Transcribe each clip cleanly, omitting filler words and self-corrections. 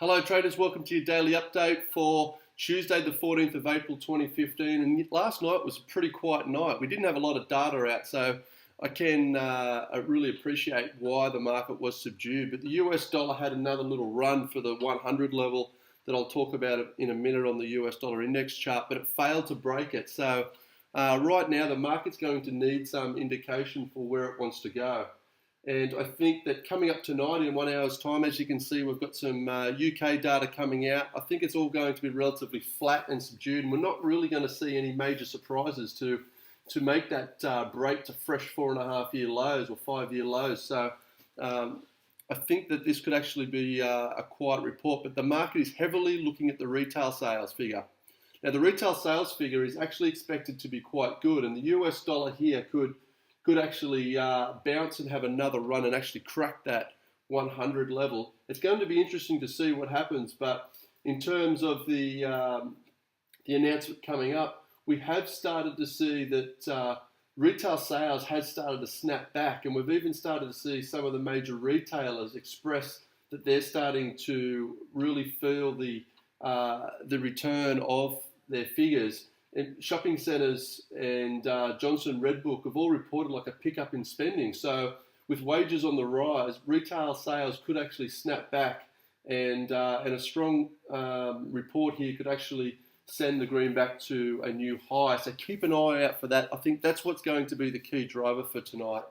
Hello traders, welcome to your daily update for Tuesday the 14th of April 2015. And last night was a pretty quiet night. We didn't have a lot of data out, so I really appreciate why the market was subdued. But the US dollar had another little run for the 100 level that I'll talk about in a minute on the US dollar index chart, but it failed to break it. So right now the market's going to need some indication for where it wants to go. And I think that coming up tonight in 1 hour's time, as you can see, we've got some UK data coming out. I think it's all going to be relatively flat and subdued, and we're not really going to see any major surprises to make that break to fresh 4.5-year lows or 5-year lows. So I think that this could actually be a quiet report, but the market is heavily looking at the retail sales figure. Now, the retail sales figure is actually expected to be quite good, and the US dollar here could actually bounce and have another run and actually crack that 100 level. It's going to be interesting to see what happens, but in terms of the announcement coming up, we have started to see that retail sales has started to snap back, and we've even started to see some of the major retailers express that they're starting to really feel the return of their figures. And shopping centres and Johnson Redbook have all reported like a pickup in spending. So with wages on the rise, retail sales could actually snap back, and a strong report here could actually send the greenback to a new high. So keep an eye out for that. I think that's what's going to be the key driver for tonight,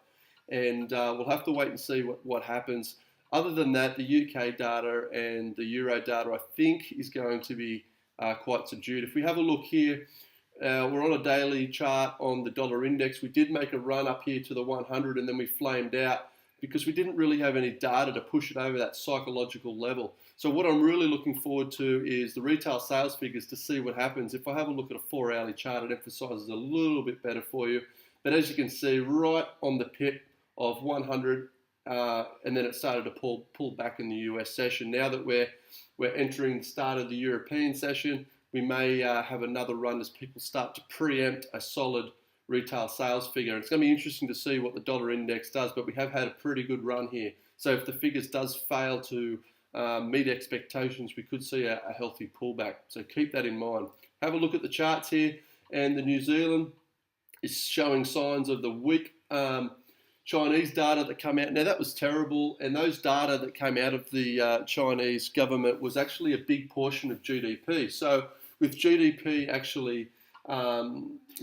and we'll have to wait and see what happens. Other than that, the UK data and the Euro data, I think, is going to be quite subdued. If we have a look here, we're on a daily chart on the dollar index. We did make a run up here to the 100, and then we flamed out because we didn't really have any data to push it over that psychological level. So what I'm really looking forward to is the retail sales figures to see what happens. If I have a look at a 4-hourly chart, it emphasizes a little bit better for you. But as you can see, right on the pit of 100, and then it started to pull back in the US session. Now that we're entering the start of the European session, we may have another run as people start to preempt a solid retail sales figure. It's going to be interesting to see what the dollar index does, but we have had a pretty good run here. So if the figures does fail to meet expectations, we could see a healthy pullback. So keep that in mind. Have a look at the charts here, and the New Zealand is showing signs of the weak Chinese data that come out. Now, that was terrible, and those data that came out of the Chinese government was actually a big portion of GDP. So with GDP actually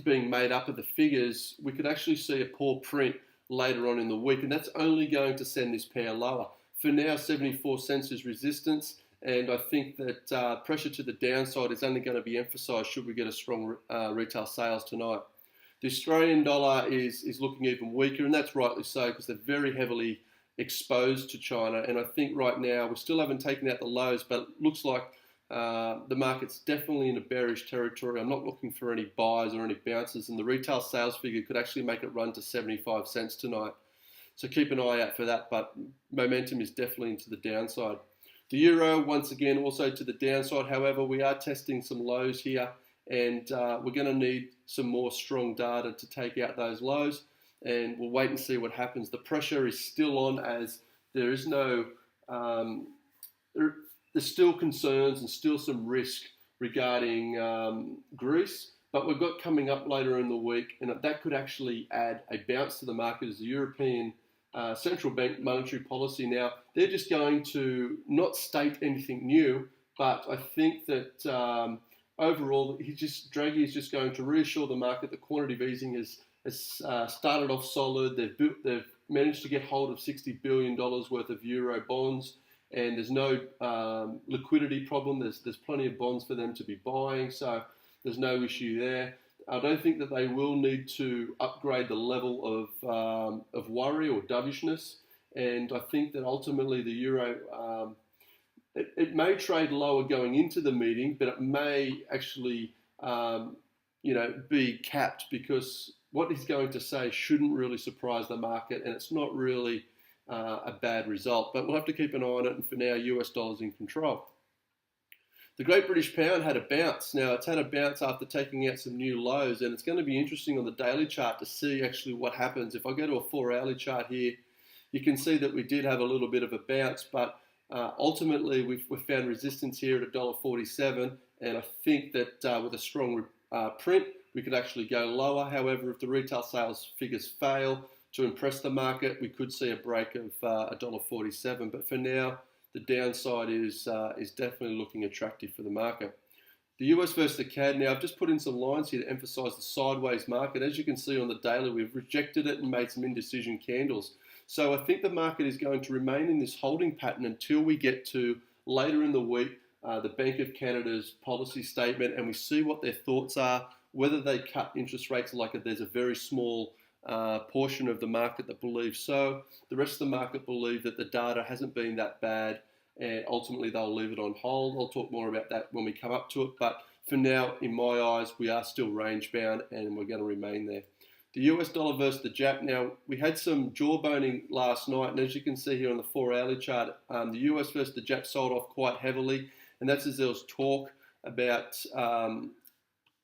being made up of the figures, we could actually see a poor print later on in the week, and that's only going to send this pair lower. For now, 74 cents is resistance, and I think that pressure to the downside is only going to be emphasised should we get a strong retail sales tonight. The Australian dollar is looking even weaker, and that's rightly so because they're very heavily exposed to China. And I think right now we still haven't taken out the lows, but it looks like the market's definitely in a bearish territory. I'm not looking for any buys or any bounces, and the retail sales figure could actually make it run to 75 cents tonight. So keep an eye out for that, but momentum is definitely into the downside. The euro, once again, also to the downside. However, we are testing some lows here, and we're going to need some more strong data to take out those lows, and we'll wait and see what happens. The pressure is still on, as there is no, there's still concerns and still some risk regarding Greece, but we've got coming up later in the week, and that could actually add a bounce to the market as the European Central Bank monetary policy. Now, they're just going to not state anything new, but I think that overall, Draghi is just going to reassure the market that quantitative easing has started off solid. They've managed to get hold of $60 billion worth of euro bonds, and there's no liquidity problem. There's plenty of bonds for them to be buying, so there's no issue there. I don't think that they will need to upgrade the level of worry or dovishness, and I think that ultimately the euro it may trade lower going into the meeting, but it may actually be capped, because what he's going to say shouldn't really surprise the market, and it's not really a bad result. But we'll have to keep an eye on it, and for now, US dollar's in control. The Great British Pound had a bounce. Now, it's had a bounce after taking out some new lows, and it's going to be interesting on the daily chart to see actually what happens. If I go to a 4-hourly chart here, you can see that we did have a little bit of a bounce, but Ultimately, we've found resistance here at $1.47, and I think that with a strong print, we could actually go lower. However, if the retail sales figures fail to impress the market, we could see a break of $1.47. But for now, the downside is definitely looking attractive for the market. The US versus the CAD. Now, I've just put in some lines here to emphasize the sideways market. As you can see on the daily, we've rejected it and made some indecision candles. So I think the market is going to remain in this holding pattern until we get to later in the week, the Bank of Canada's policy statement, and we see what their thoughts are, whether they cut interest rates like there's a very small portion of the market that believes so. The rest of the market believe that the data hasn't been that bad, and ultimately they'll leave it on hold. I'll talk more about that when we come up to it, but for now, in my eyes, we are still range bound and we're going to remain there. The US dollar versus the Jap. Now, we had some jawboning last night, and as you can see here on the 4-hourly chart, the US versus the Jap sold off quite heavily, and that's as there was talk about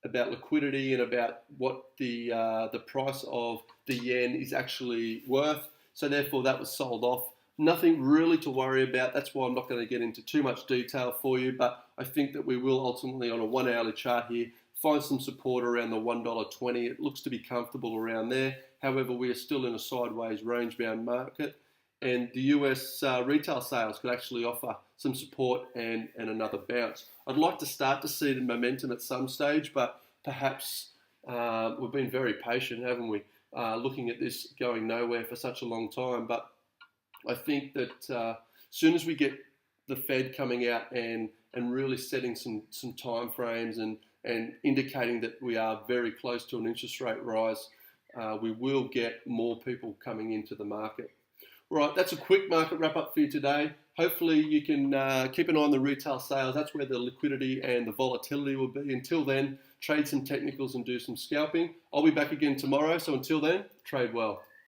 liquidity and about what the price of the yen is actually worth. So therefore, that was sold off. Nothing really to worry about. That's why I'm not going to get into too much detail for you, but I think that we will ultimately, on a 1-hourly chart here, find some support around the $1.20. It looks to be comfortable around there. However, we are still in a sideways range-bound market, and the US retail sales could actually offer some support and another bounce. I'd like to start to see the momentum at some stage, but perhaps we've been very patient, haven't we? Looking at this going nowhere for such a long time, but I think that as soon as we get the Fed coming out and really setting some time frames and indicating that we are very close to an interest rate rise, we will get more people coming into the market. Right, that's a quick market wrap up for you today. Hopefully you can keep an eye on the retail sales. That's where the liquidity and the volatility will be. Until then, trade some technicals and do some scalping. I'll be back again tomorrow. So until then, trade well.